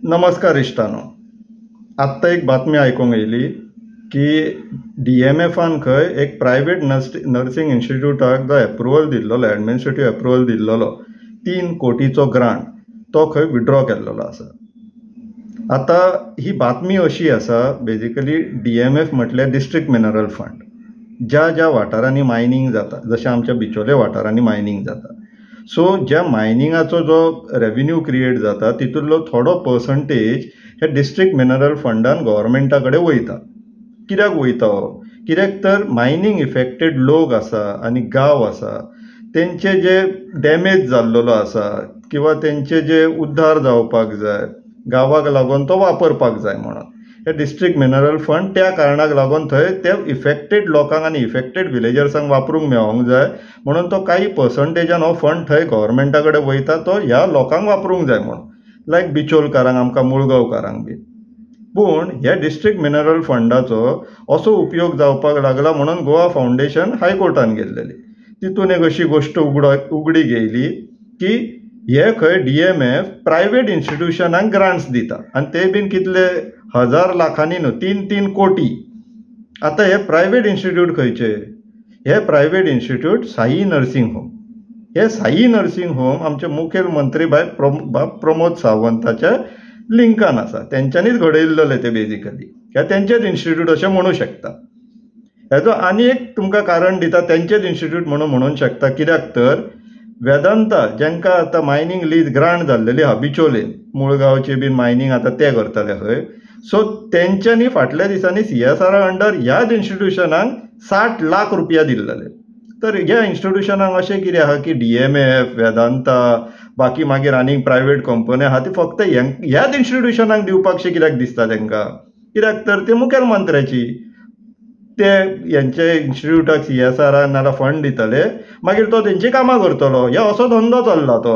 नमस्कार इश्टानो. आत्ता एक बातमी आयकूंक येयली की DMFन खंय एक प्रायवेट नर्सिंग इन्स्टिट्यूटाक जो एप्रुवल दिल्लो, एडमिनिस्ट्रेटिव्ह एप्रुवल दिल्लो 3 कोटीचो ग्रांट तो खंय विड्रॉ केल्लो आसा. आता ही बातमी अशी आसा, बेजिकली DMF म्हटल्यार डिस्ट्रिक्ट मिनरल फंड. ज्या वाठारांनी मायनिंग जाता, जशें आमच्या बिचोले वाठारांनी मायनिंग जाता, सो ज्या मायनिंगाचो जो रेव्हेन्यू क्रिएट जाता तितूंतलो थोडो पर्संटेज हे डिस्ट्रिक्ट मिनरल फंडान गव्हर्मेंटा कडेन वयता. कित्याक वयता हो? कित्याक तर मायनिंग इफेक्टेड लोक आसा आनी गांव आसा तेंचे जे डॅमेज जाल्लो आसा किंवा तेंचे जे उद्धार जावपाक जाय, गांवाक लागून तो वापरपाक जाय म्हणून हे डिस्ट्रिक्ट मिनरल फंड त्या कारणाक लागून थंय ते इफेक्टेड लोकांक आनी इफेक्टेड विलेजर्सांक वापरूंक मेळोंक जाय म्हणून तो काही पर्संटेजान हो फंड थंय गव्हर्मेंटा कडेन वयता, तो ह्या लोकांक वापरूंक जाय म्हणून, लायक बिचोलकारांक, आमकां मुळगांवकारांक बी. पूण ह्या डिस्ट्रिक्ट मिनरल फंडाचो असो उपयोग जावपाक लागला म्हणून गोवा फावंडेशन हायकोर्टान गेल्लेली. तितून एक अशी गोश्ट उगडी घेयली की हे खंय DMF प्रायवेट इन्स्टिट्यूशनांक ग्रांट्स दिता आनी ते बीन कितले 1000 लाखांनी न्हू, 3 कोटी. आता हे प्रायवेट इन्स्टिट्यूट खंयचे? हे private institute Sai nursing home. हे साई नर्सिंग होम आमचे मुखेलमंत्री प्रमोद सावंताच्या लिंकान आसा. तेंच्यांनीच घडयल्ले ते बेजिकली. ह्या तेंचेच इन्स्टिट्यूट अशें म्हणू शकता. हेजो आनी एक तुमकां कारण दिता, तेंचेच इन्स्टिट्यूट म्हणूंक शकता. कित्याक तर वेदांता जेंकां आतां मायनिंग लीज ग्रांट जाल्लेली आहा बिचोलेन, मुळगांवचे बीन मायनिंग आतां ते करताले खंय, सो तेंच्यांनी फाटल्या दिसांनी CSR अंडर ह्याच इन्स्टिट्यूशनांक 60 लाख रुपया दिल्ले. तर ह्या इन्स्टिट्यूशनांक अशें कितें आहा की DMF, वेदांता, बाकी मागीर आनीक प्रायवेट कंपनी आहा ती फक्त ह्याच इन्स्टिट्यूशनांक दिवपाकशें कित्याक दिसता तेंकां? कित्याक तर ते मुखेलमंत्र्याची ते हेंचे इन्स्टिट्यूटाक CSR नाल्यार फंड दितले, मागीर तो तेंची कामां करतलो. ह्या असो धंदो चल्ला तो.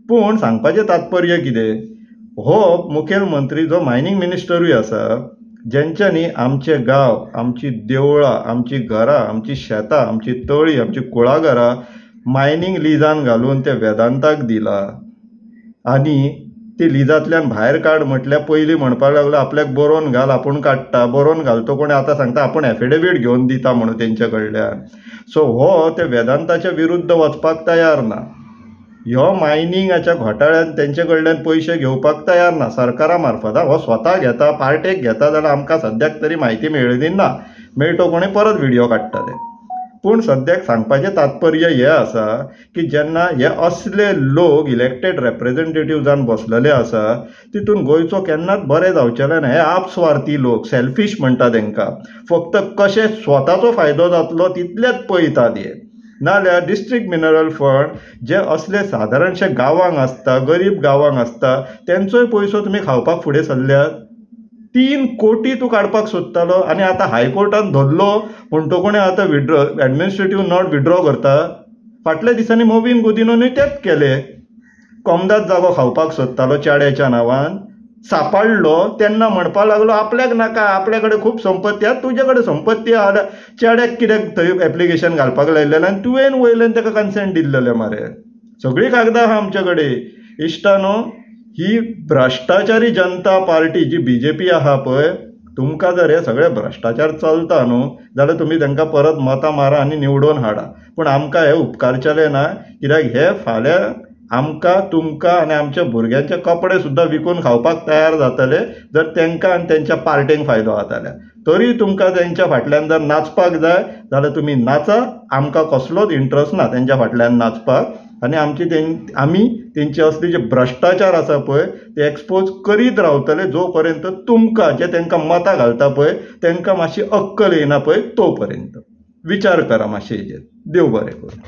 पूण सांगपाचें तात्पर्य कितें? हो मुखेलमंत्री जो मायनिंग मिनिस्टरूय आसा, जेंच्यांनी आमचे गांव, आमची देवळां, आमची घरां, आमची शेतां, आमची तळी, आमची कुळागरां मायनिंग लिजान घालून ते वेदांताक दिला आनी ती लिजांतल्यान भायर काड म्हटल्यार पयलीं म्हणपाक लागलो आपल्याक बरोवन घाल, आपूण काडटा. बरोवन घालतो कोणी आतां सांगता आपूण एफिडेवीट घेवन दिता म्हणून तेंचे कडल्यान. सो हो ते वेदांताच्या विरुद्ध वचपाक तयार ना. ह्यो मायनिंगाच्या घोटाळ्यान तेंचे कडल्यान पयशे घेवपाक तयार ना सरकारा मार्फत. हो स्वता घेता, पार्टेक घेता जाल्यार आमकां सद्याक तरी म्हायती मेळ्ळी ना. मेळटो कोणी परत व्हिडिओ काडटले. पूण सद्याक सांगपाचें तात्पर्य हें आसा की जेन्ना हे असले लोक इलेक्टेड रेप्रेझेंटेटिव्ह जावन बसलेले आसा तितून गोंयचो केन्नाच बरें जावचेलें ना. हे आपस्वार्थी लोक, सेल्फीश म्हणटा तेंकां, फक्त कशें स्वताचो फायदो जातलो तितलेच पळयतात हे. नाल्यार डिस्ट्रिक्ट मिनरल फंड जे असले सादारणशे गांवांक आसता, गरीब गांवांक आसता, तेंचोय पयसो तुमी खावपाक फुडें सरल्यात. 3 कोटी तूं काडपाक सोदतालो आनी आतां हायकोर्टान धरलो म्हणटो कोणें आतां एडमिनिस्ट्रेटिव्ह नॉट विड्रॉ करता. फाटल्या दिसांनी मोविन गुदिनोनूय तेच केले. कोमदाद जागो खावपाक सोदतालो चेड्याच्या नांवान, सांपाडलो तेन्ना म्हणपाक लागलो आपल्याक नाका, आपल्या कडेन खूब संपत्ती आहा, तुजे कडेन संपत्ती आहा जाल्यार चेड्याक कित्याक थंय एप्लिकेशन घालपाक लायलेलें आनी तुवें वयल्यान ताका कन्सेंट दिल्लेलें मरे. सगळीं कागदां आहा आमचे कडेन. इश्टानो, ही भ्रश्टाचारी जनता पार्टी जी BJP आहा पळय, तुमकां जर हे सगळे भ्रश्टाचार चलता न्हू जाल्यार तुमी तांकां परत मतां मारा आनी निवडून हाडा. पूण आमकां हे उपकारचेले ना. कित्याक हे फाल्यां आमकां, तुमकां आनी आमच्या भुरग्यांचे कपडे सुद्दां विकून खावपाक तयार जातले जर तांकां आनी तेंच्या पार्टेंक फायदो जाताल्या. तरी तुमकां तेंच्या फाटल्यान जर नाचपाक जाय जाल्यार तुमी नाचा. आमकां कसलोच इंट्रस्ट ना तेंच्या फाटल्यान नाचपाक. आनी आमी तेंचे असले जे भ्रश्टाचार आसा पळय ते एक्सपोज करीत रावतले जो पर्यंत तुमकां, जे तांकां मतां घालता पळय, तांकां मातशी अक्कल येना पळय तो पर्यंत. विचार करा मातशे हेजेर. देव बरें करूं.